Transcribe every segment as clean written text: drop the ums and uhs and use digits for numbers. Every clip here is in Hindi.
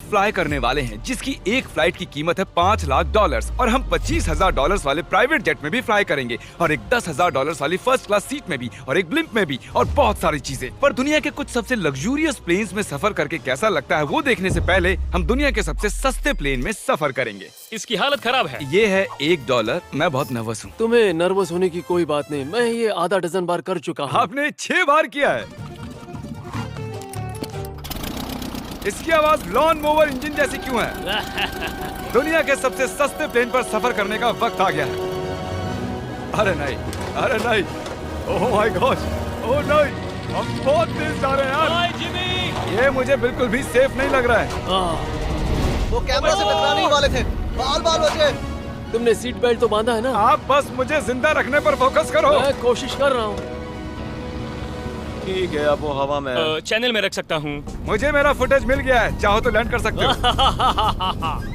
फ्लाई करने वाले हैं जिसकी एक फ्लाइट की कीमत है $5 लाख और हम $25,000 वाले प्राइवेट जेट में भी फ्लाई करेंगे और एक $10,000 वाली फर्स्ट क्लास सीट में भी और एक ब्लिम्प में भी और बहुत सारी चीजें। पर दुनिया के कुछ सबसे लग्जूरियस प्लेन्स में सफर करके कैसा लगता है वो देखने से पहले हम दुनिया के सबसे सस्ते प्लेन में सफर करेंगे। इसकी हालत खराब है। ये है $1। मैं बहुत नर्वस हूँ। तुम्हें नर्वस होने की कोई बात नहीं, मैं ये आधा डजन बार कर चुका हूँ। आपने 6 बार किया है। इसकी आवाज लॉन मोवर इंजन जैसी क्यों है? दुनिया के सबसे सस्ते प्लेन पर सफर करने का वक्त आ गया है। अरे नहीं, अरे नहीं, ओह माय गॉड, ओह नहीं, हम बहुत तेज जा रहे हैं यार। हाय जिमी, ये मुझे बिल्कुल भी सेफ नहीं लग रहा है। वो कैमरा से टकराने ही वाले थे। बाल बाल बचे। तुमने सीट बेल्ट तो बांधा है ना? आप बस मुझे जिंदा रखने पर फोकस करो। मैं कोशिश कर रहा हूँ। ठीक है, अब वो हवा में चैनल में रख सकता हूँ। मुझे मेरा फुटेज मिल गया है, चाहो तो लैंड कर सकते हो।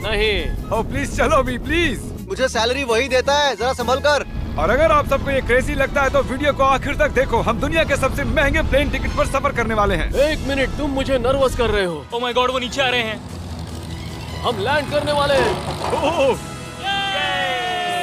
नहीं। ओह प्लीज चलो भी प्लीज। मुझे सैलरी वही देता है, जरा संभल कर। और अगर आप सबको ये क्रेजी लगता है तो वीडियो को आखिर तक देखो। हम दुनिया के सबसे महंगे प्लेन टिकट पर सफर करने वाले हैं। 1 मिनट, तुम मुझे नर्वस कर रहे हो। ओह माय गॉड, वो नीचे आ रहे हैं। हम लैंड करने वाले हैं। ओह,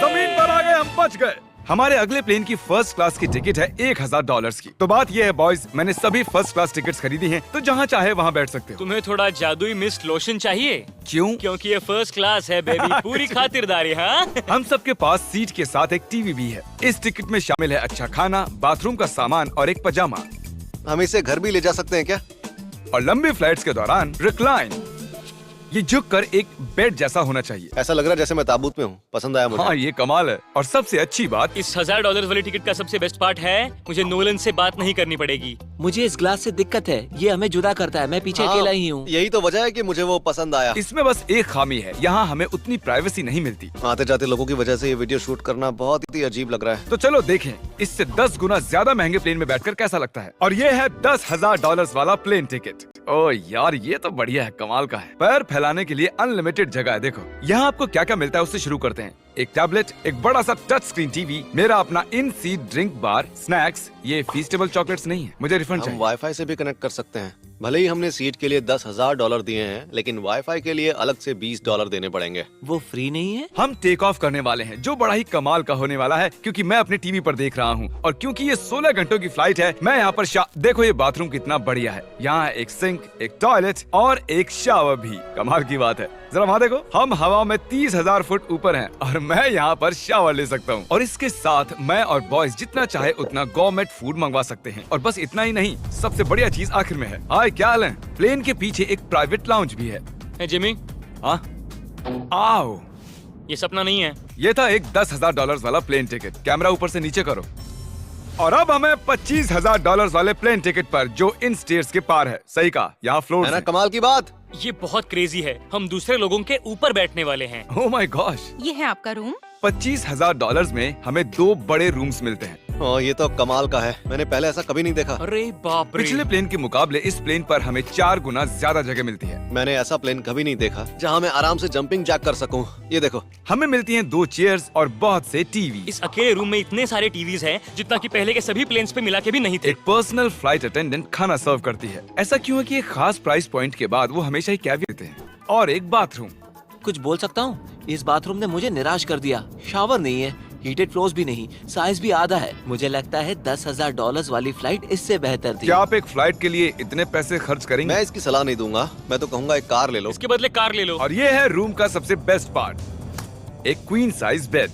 जमीन पर आ गए, हम बच गए। हमारे अगले प्लेन की फर्स्ट क्लास की टिकट है $1,000 की। तो बात ये है बॉयज, मैंने सभी फर्स्ट क्लास टिकट्स खरीदी हैं, तो जहाँ चाहे वहाँ बैठ सकते हो। तुम्हें थोड़ा जादुई मिस्ट लोशन चाहिए? क्यों? क्योंकि ये फर्स्ट क्लास है बेबी, पूरी खातिरदारी। हाँ, हम सबके पास सीट के साथ एक टीवी भी है। इस टिकट में शामिल है अच्छा खाना, बाथरूम का सामान और एक पजामा। हम इसे घर भी ले जा सकते हैं क्या? और लंबी फ्लाइट्स के दौरान रिक्लाइन, ये झुककर एक बेड जैसा होना चाहिए। ऐसा लग रहा है जैसे मैं ताबूत में हूँ। पसंद आया मुझे। हाँ, ये कमाल है। और सबसे अच्छी बात, इस $1,000 वाली टिकट का सबसे बेस्ट पार्ट है, मुझे नोलन से बात नहीं करनी पड़ेगी। मुझे इस ग्लास से दिक्कत है, ये हमें जुदा करता है। मैं पीछे हाँ, अकेला ही हूँ। यही तो वजह है कि मुझे वो पसंद आया। इसमें बस एक खामी है, यहाँ हमें उतनी प्राइवेसी नहीं मिलती। आते जाते लोगों की वजह से ये वीडियो शूट करना बहुत ही अजीब लग रहा है। तो चलो देखें इससे 10 गुना ज्यादा महंगे प्लेन में बैठकर कैसा लगता है। और ये है $10,000 वाला प्लेन टिकट। ओह यार, ये तो बढ़िया है, कमाल का है। पैर फैलाने के लिए अनलिमिटेड जगह है। देखो यहाँ आपको क्या क्या मिलता है, उससे शुरू करते हैं। एक टैबलेट, एक बड़ा सा टच स्क्रीन टीवी, मेरा अपना इन सीट ड्रिंक बार, स्नैक्स। ये फीस्टेबल चॉकलेट्स नहीं है, मुझे रिफंड हम चाहिए। वाईफाई से भी कनेक्ट कर सकते हैं। भले ही हमने सीट के लिए $10,000 दिए हैं, लेकिन वाईफाई के लिए अलग से $20 देने पड़ेंगे। वो फ्री नहीं है? हम टेक ऑफ करने वाले हैं, जो बड़ा ही कमाल का होने वाला है, क्योंकि मैं अपने टीवी पर देख रहा हूँ और क्योंकि ये 16 घंटों की फ्लाइट है। मैं यहाँ पर देखो ये बाथरूम कितना बढ़िया है। यहाँ एक सिंक, एक टॉयलेट और एक शावर भी। कमाल की बात है, जरा वहाँ देखो, हम हवा में 30,000 फुट ऊपर हैं और मैं यहाँ पर शावर ले सकता हूँ। और इसके साथ मैं और बॉयज जितना चाहे उतना गवर्नमेंट फूड मंगवा सकते हैं। और बस इतना ही नहीं, सबसे बढ़िया चीज आखिर में है। हाय, क्या हाल है? प्लेन के पीछे एक प्राइवेट लाउंज भी है। hey, जिमी, हाँ, आओ। ये सपना नहीं है। ये था एक $10,000 वाला प्लेन टिकट। कैमरा ऊपर से नीचे करो। और अब हमें $25,000 वाले प्लेन टिकट पर, जो इन स्टेयर्स के पार है। सही कहा, यहाँ फ्लोर है ना कमाल की बात? ये बहुत क्रेजी है, हम दूसरे लोगों के ऊपर बैठने वाले हैं। ओह माय गॉश, ये है आपका रूम। $25,000 में हमें 2 बड़े रूम्स मिलते हैं। ये तो कमाल का है, मैंने पहले ऐसा कभी नहीं देखा। अरे बाप रे। पिछले प्लेन के मुकाबले इस प्लेन पर हमें 4 गुना ज्यादा जगह मिलती है। मैंने ऐसा प्लेन कभी नहीं देखा जहाँ मैं आराम से जंपिंग जैक कर सकूं। ये देखो, हमें मिलती हैं 2 चेयर्स और बहुत से टीवी। इस अकेले रूम में इतने सारे टीवीज हैं, जितना कि पहले के सभी प्लेन्स पे मिला के भी नहीं थे। एक पर्सनल फ्लाइट अटेंडेंट खाना सर्व करती है। ऐसा क्यों है कि एक खास प्राइस पॉइंट के बाद वो हमेशा ही कैवियर देते हैं। और एक बाथरूम। कुछ बोल सकता हूँ? इस बाथरूम ने मुझे निराश कर दिया। शावर नहीं है, हीटेड फ्लोर्स भी नहीं, साइज भी आधा है। मुझे लगता है $10,000 वाली फ्लाइट इससे बेहतर थी। क्या आप एक फ्लाइट के लिए इतने पैसे खर्च करेंगे? मैं इसकी सलाह नहीं दूंगा। मैं तो कहूँगा एक कार ले लो। इसके बदले कार ले लो। और ये है रूम का सबसे बेस्ट पार्ट, एक क्वीन साइज बेड।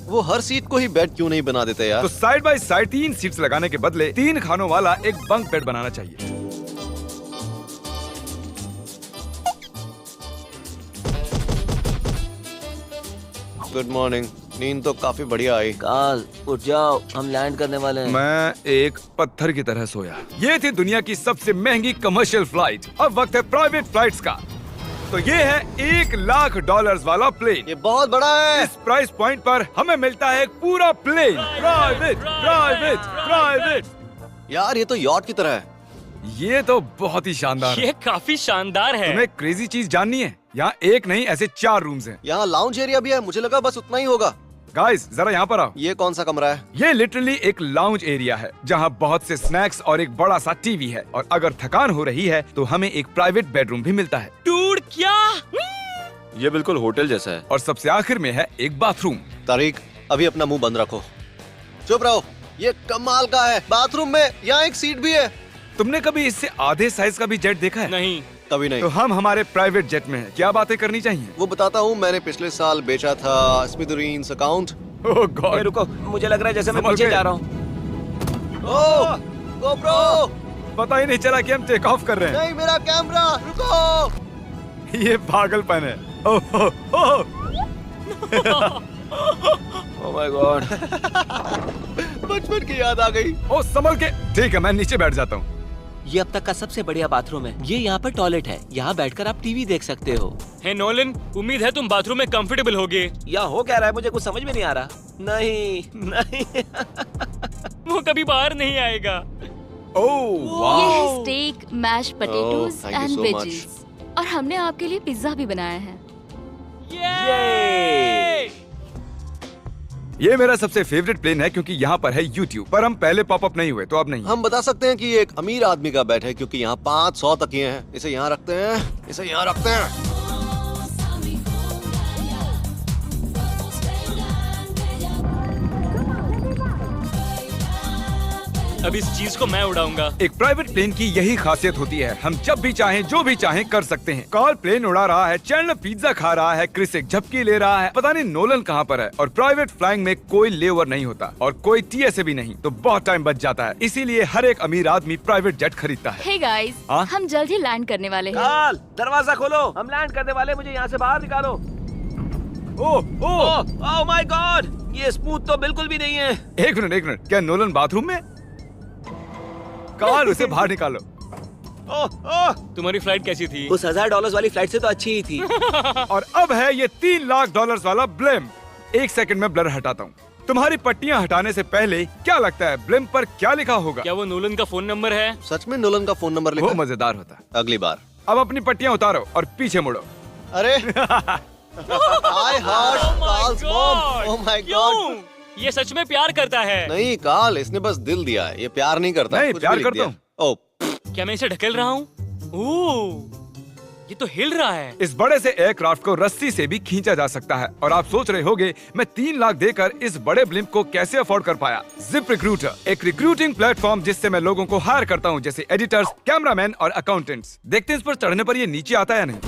वो हर सीट को ही बेड क्यों नहीं बना देते यार? तो साइड बाय साइड 3 सीट्स लगाने के बदले 3 खानों वाला एक बंक बेड बनाना चाहिए। Good morning. नींद तो काफी बढ़िया आई। काल, उठ जाओ, हम लैंड करने वाले हैं। मैं एक पत्थर की तरह सोया। ये थी दुनिया की सबसे महंगी कमर्शियल फ्लाइट। अब वक्त है प्राइवेट फ्लाइट्स का। तो ये है $1,00,000 वाला प्लेन। ये बहुत बड़ा है। इस प्राइस पॉइंट पर हमें मिलता है एक पूरा प्लेन। Private, private, private. यार ये तो यॉट की तरह है। ये तो बहुत ही शानदार है। ये काफी शानदार है। तुम्हें क्रेजी चीज जाननी है? यहाँ एक नहीं, ऐसे 4 रूम्स हैं। यहाँ लाउंज एरिया भी है। मुझे लगा बस उतना ही होगा। गाइस जरा यहाँ पर आओ। ये कौन सा कमरा है? ये लिटरली एक लाउंज एरिया है जहाँ बहुत से स्नैक्स और एक बड़ा सा टीवी है, और अगर थकान हो रही है तो हमें एक प्राइवेट बेडरूम भी मिलता है। डूड क्या? ये बिल्कुल होटल जैसा है। और सबसे आखिर में है एक बाथरूम। तारिक, अभी अपना मुंह बंद रखो। चुप रहो। ये कमाल का है। बाथरूम में यहाँ एक सीट भी है। तुमने कभी इससे आधे साइज का भी जेट देखा है? नहीं। कभी नहीं। तो हम हमारे प्राइवेट जेट में हैं। क्या बातें करनी चाहिए? वो बताता हूँ, मैंने पिछले साल बेचा था स्मिथुरीन्स अकाउंट। ओह ए, गॉड। रुको, मुझे लग रहा है जैसे मैं संभल पीछे के। जा रहा हूँ। ओह, GoPro! पता ही नहीं चला कि हम टेक ऑफ कर रहे हैं। नहीं, मेरा कैमरा, रुको। ये पागलपन है। ओह ओह ओह माय गॉड। बचपन की याद आ गई। ओह संभल के। ठीक है, मैं नीचे बैठ जाता हूँ। ये अब तक का सबसे बढ़िया बाथरूम है। ये यहाँ पर टॉयलेट है। यहाँ बैठकर आप टीवी देख सकते हो। हे नोलन, उम्मीद है तुम बाथरूम में कंफर्टेबल होगे। यहाँ हो क्या रहा है मुझे कुछ समझ में नहीं आ रहा। नहीं नहीं। वो कभी बाहर नहीं आएगा। ओह ये वाह। है steak, mash potatoes thank you and so veggies, और हमने आपके लिए पिज्जा भी बनाया है। ये ये मेरा सबसे फेवरेट प्लेन है क्योंकि यहाँ पर है YouTube, पर हम पहले पॉपअप नहीं हुए तो अब नहीं। हम बता सकते हैं कि ये एक अमीर आदमी का बेड है क्योंकि यहाँ 500 तकिए हैं। इसे यहाँ रखते हैं, इसे यहाँ रखते हैं। अब इस चीज को मैं उड़ाऊंगा। एक प्राइवेट प्लेन की यही खासियत होती है, हम जब भी चाहें जो भी चाहें कर सकते हैं। कार्ल प्लेन उड़ा रहा है, चैंडलर पिज्जा खा रहा है, क्रिस एक झपकी ले रहा है, पता नहीं नोलन कहाँ पर है। और प्राइवेट फ्लाइंग में कोई लेओवर नहीं होता और कोई TSA भी नहीं, तो बहुत टाइम बच जाता है। इसीलिए हर एक अमीर आदमी प्राइवेट जेट खरीदता है। हे गाइस, हाँ? हम जल्द ही लैंड करने वाले हैं। काल, दरवाजा खोलो, हम लैंड करने वाले। मुझे यहाँ से बाहर निकालो। ओह ओह ओह माय गॉड, ये स्मूथ तो बिल्कुल भी नहीं है। एक मिनट, क्या नोलन बाथरूम में? कार्ल उसे बाहर निकालो। ओह ओह, तुम्हारी फ्लाइट कैसी थी? उस $1000 वाली फ्लाइट से तो अच्छी ही थी। और अब है ये $3 लाख वाला ब्लिम। एक सेकंड में ब्लर हटाता हूँ। तुम्हारी पट्टियाँ हटाने से पहले क्या लगता है ब्लिम पर क्या लिखा होगा? क्या वो नोलन का फोन नंबर है? सच में नोलन का फोन नंबर वो लिखा है? मजेदार होता। अगली बार। अब अपनी पट्टियाँ उतारो और पीछे मुड़ो। अरे I heart Carl's mom. Oh my God. क्यों? ये सच में प्यार करता है। नहीं कार्ल, इसने बस दिल दिया है, ये प्यार नहीं करता। नहीं, कुछ प्यार भी लिख करता दिया। हूँ। ओह, क्या मैं इसे ढकेल रहा हूँ? ओह, ये तो हिल रहा है। इस बड़े से एयरक्राफ्ट को रस्सी से भी खींचा जा सकता है। और आप सोच रहे होंगे मैं 3 लाख देकर इस बड़े ब्लिम्प को कैसे अफोर्ड कर पाया। जिप रिक्रूटर, एक रिक्रूटिंग प्लेटफॉर्म जिससे मैं लोगों को हायर करता हूँ, जैसे एडिटर्स, कैमरामैन और अकाउंटेंट्स। देखते हैं इस पर चढ़ने पर ये नीचे आता है या नहीं।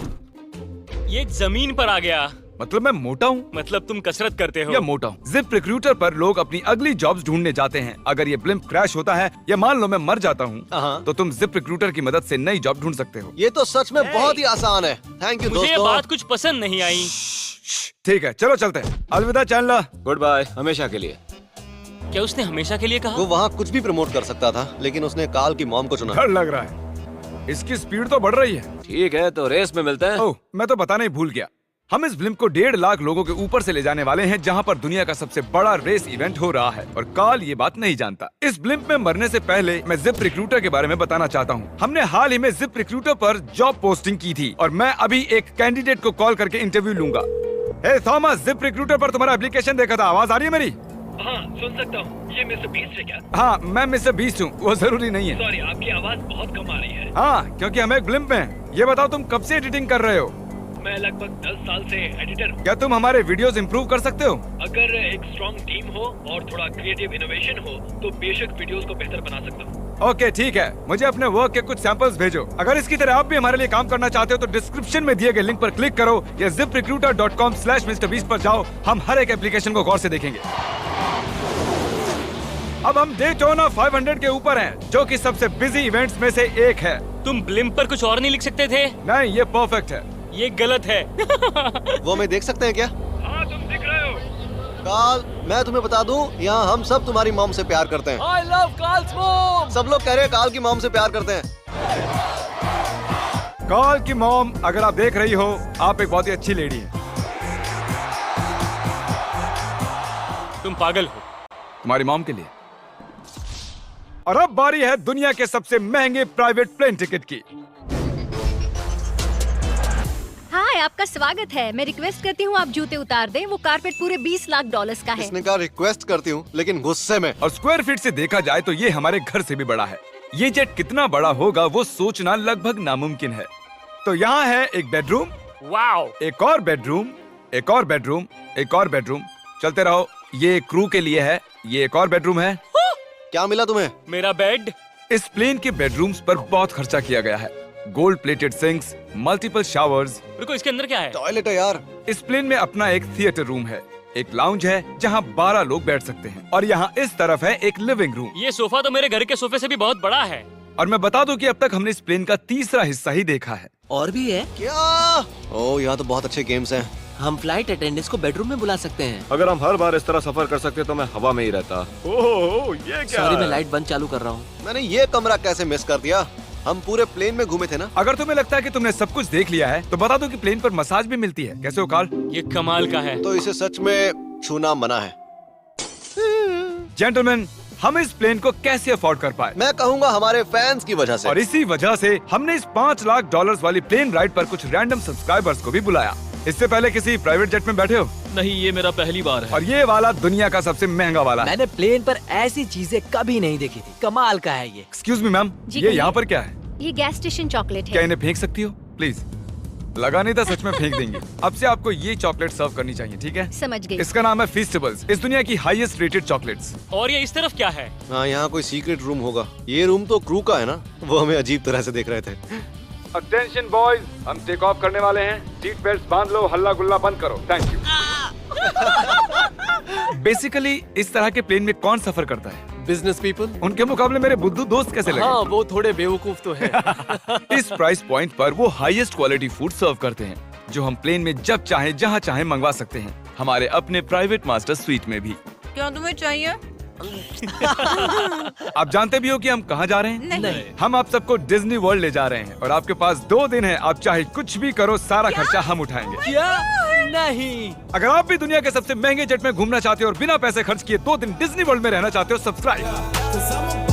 ये जमीन पर आ गया। मतलब मैं मोटा हूँ मतलब तुम कसरत करते हो। या मोटा हूँ। जिप रिक्रूटर पर लोग अपनी अगली जॉब्स ढूंढने जाते हैं। अगर ये ब्लिम्प क्रैश होता है या मान लो मैं मर जाता हूँ, हाँ। तो तुम जिप रिक्रूटर की मदद से नई जॉब ढूंढ सकते हो। ये तो सच में बहुत ही आसान है। थैंक यू मुझे ये दोस्तों। बात कुछ पसंद नहीं आई। ठीक है, चलो चलते हैं। अलविदा चैंडलर। गुड बाय, हमेशा के लिए। क्या उसने हमेशा के लिए कहा? वो वहाँ कुछ भी प्रमोट कर सकता था, लेकिन उसने कार्ल की मॉम को चुना। डर लग रहा है। इसकी स्पीड तो बढ़ रही है। ठीक है, तो रेस में मिलते हैं। ओह, मैं तो बताना ही भूल गया। हम इस ब्लिम्प को 1.5 लाख लोगों के ऊपर से ले जाने वाले हैं, जहां पर दुनिया का सबसे बड़ा रेस इवेंट हो रहा है। और कार्ल ये बात नहीं जानता। इस ब्लिम्प में मरने से पहले मैं जिप रिक्रूटर के बारे में बताना चाहता हूं। हमने हाल ही में जिप रिक्रूटर पर जॉब पोस्टिंग की थी और मैं अभी एक कैंडिडेट को कॉल करके इंटरव्यू लूंगा। हे थॉमस, जिप रिक्रूटर पर तुम्हारा एप्लीकेशन देखा था। आवाज आ रही है मेरी? हाँ, सुन सकता हूँ। ये मिस्टर बीस्ट है क्या? हाँ, मैं मिस्टर बीस्ट हूँ। वो जरूरी नहीं है। सॉरी, आपकी आवाज बहुत कम आ रही है। हाँ, क्योंकि हम एक ब्लिम्प में हैं। ये बताओ तुम कब से एडिटिंग कर रहे हो? मैं लगभग 10 साल से एडिटर हूँ। क्या तुम हमारे वीडियोस इंप्रूव कर सकते हो? अगर एक स्ट्रॉन्ग टीम हो और थोड़ा क्रिएटिव इनोवेशन हो तो बेशक वीडियोस को बेहतर बना सकता हूँ। ओके, ठीक है। मुझे अपने वर्क के कुछ सैंपल्स भेजो। अगर इसकी तरह आप भी हमारे लिए काम करना चाहते हो तो डिस्क्रिप्शन में दिए गए लिंक पर क्लिक करो या ziprecruiter.com/MrBeast पर जाओ। हम हर एक एप्लीकेशन को गौर से देखेंगे। अब हम डेटोना 500 के ऊपर हैं, जो कि सबसे बिजी इवेंट्स में से एक है। तुम ब्लिम्प पर कुछ और नहीं लिख सकते थे? नहीं, ये परफेक्ट है। ये गलत है। वो हमें देख सकते हैं क्या? हाँ, तुम दिख रहे हो। कार्ल, मैं तुम्हें बता दूं, यहाँ हम सब तुम्हारी मॉम से प्यार करते हैं। I love Carl's mom. सब लोग कह रहे हैं कार्ल की मॉम से प्यार करते हैं। कार्ल की मॉम, अगर आप देख रही हो, आप एक बहुत ही अच्छी लेडी है। तुम पागल हो। तुम्हारी मॉम के लिए। और अब बारी है दुनिया के सबसे महंगे प्राइवेट प्लेन टिकट की। Hi, आपका स्वागत है। मैं रिक्वेस्ट करती हूँ आप जूते उतार दें। वो कारपेट पूरे 20 लाख डॉलर्स का है। इसने कहा रिक्वेस्ट करती हूँ, लेकिन गुस्से में। और स्क्वायर फीट से देखा जाए तो ये हमारे घर से भी बड़ा है। ये जेट कितना बड़ा होगा वो सोचना लगभग नामुमकिन है। तो यहाँ है एक बेडरूम, वाओ, एक और बेडरूम, एक और बेडरूम, एक और बेडरूम। चलते रहो। ये क्रू के लिए है। ये एक और बेडरूम है। क्या मिला तुम्हें? मेरा बेड। इस प्लेन के बेडरूम्स पर बहुत खर्चा किया गया है। Gold plated sinks, multiple showers. रुको, इसके अंदर क्या है? टॉयलेट है यार। इस प्लेन में अपना एक थिएटर रूम है, एक लाउंज है जहाँ 12 लोग बैठ सकते हैं, और यहाँ इस तरफ है एक लिविंग रूम। ये सोफा तो मेरे घर के सोफे से भी बहुत बड़ा है। और मैं बता दूं कि अब तक हमने इस प्लेन का तीसरा हिस्सा ही देखा है। और भी है। क्या? ओह, यहाँ तो बहुत अच्छे गेम्स हैं। हम फ्लाइट अटेंडेंट्स को बेडरूम में बुला सकते हैं। अगर हम हर बार इस तरह सफर कर सकते तो मैं हवा में ही रहता। ओह, ये क्या सॉरी, है? मैं लाइट बंद चालू कर रहा हूँ। मैंने ये कमरा कैसे मिस कर दिया? हम पूरे प्लेन में घूमे थे ना। अगर तुम्हें लगता है कि तुमने सब कुछ देख लिया है तो बता दो कि प्लेन पर मसाज भी मिलती है। कैसे हो कार्ल? ये कमाल का है। तो इसे सच में छूना मना है। जेंटलमैन, हम इस प्लेन को कैसे अफोर्ड कर पाए? मैं कहूँगा हमारे फैंस की वजह से। और इसी वजह से हमने इस 5 लाख डॉलर्स वाली प्लेन राइड पर कुछ रैंडम सब्सक्राइबर्स को भी बुलाया। इससे पहले किसी प्राइवेट जेट में बैठे हो? नहीं, ये मेरा पहली बार है। और ये वाला दुनिया का सबसे महंगा वाला है। मैंने प्लेन पर ऐसी चीजें कभी नहीं देखी थी। कमाल का है ये। एक्सक्यूज मी मैम, जी ये कहिए। यहाँ पर क्या है? ये गैस स्टेशन चॉकलेट क्या है। इन्हें फेंक सकती हो प्लीज? लगा नहीं था, सच में फेंक देंगे। अब से आपको ये चॉकलेट सर्व करनी चाहिए, ठीक है? समझ गई। इसका नाम है फीस्टेबल्स, इस दुनिया की हाईएस्ट रेटेड चॉकलेट्स। और ये इस तरफ क्या है? हाँ, यहाँ कोई सीक्रेट रूम होगा। ये रूम तो क्रू का है ना, वो हमें अजीब तरह से देख रहे थे। अटेंशन बॉयज, हम टेक ऑफ करने वाले हैं। सीट बेल्ट बांध लो, हल्ला गुल्ला बंद करो। Thank you. बेसिकली इस तरह के प्लेन में कौन सफर करता है? Business people. उनके मुकाबले मेरे बुद्धू दोस्त कैसे लगे? हाँ, वो थोड़े बेवकूफ तो है। इस प्राइस पॉइंट पर वो हाईएस्ट क्वालिटी फूड सर्व करते हैं, जो हम प्लेन में जब चाहे जहाँ चाहे मंगवा सकते हैं, हमारे अपने प्राइवेट मास्टर स्वीट में भी। क्या तुम्हें चाहिए? आप जानते भी हो कि हम कहाँ जा रहे हैं? नहीं। हम आप सबको डिज्नी वर्ल्ड ले जा रहे हैं, और आपके पास 2 दिन है। आप चाहे कुछ भी करो, सारा खर्चा हम उठाएंगे। क्या? नहीं। अगर आप भी दुनिया के सबसे महंगे जेट में घूमना चाहते हो और बिना पैसे खर्च किए 2 दिन डिज्नी वर्ल्ड में रहना चाहते हो, सब्सक्राइब।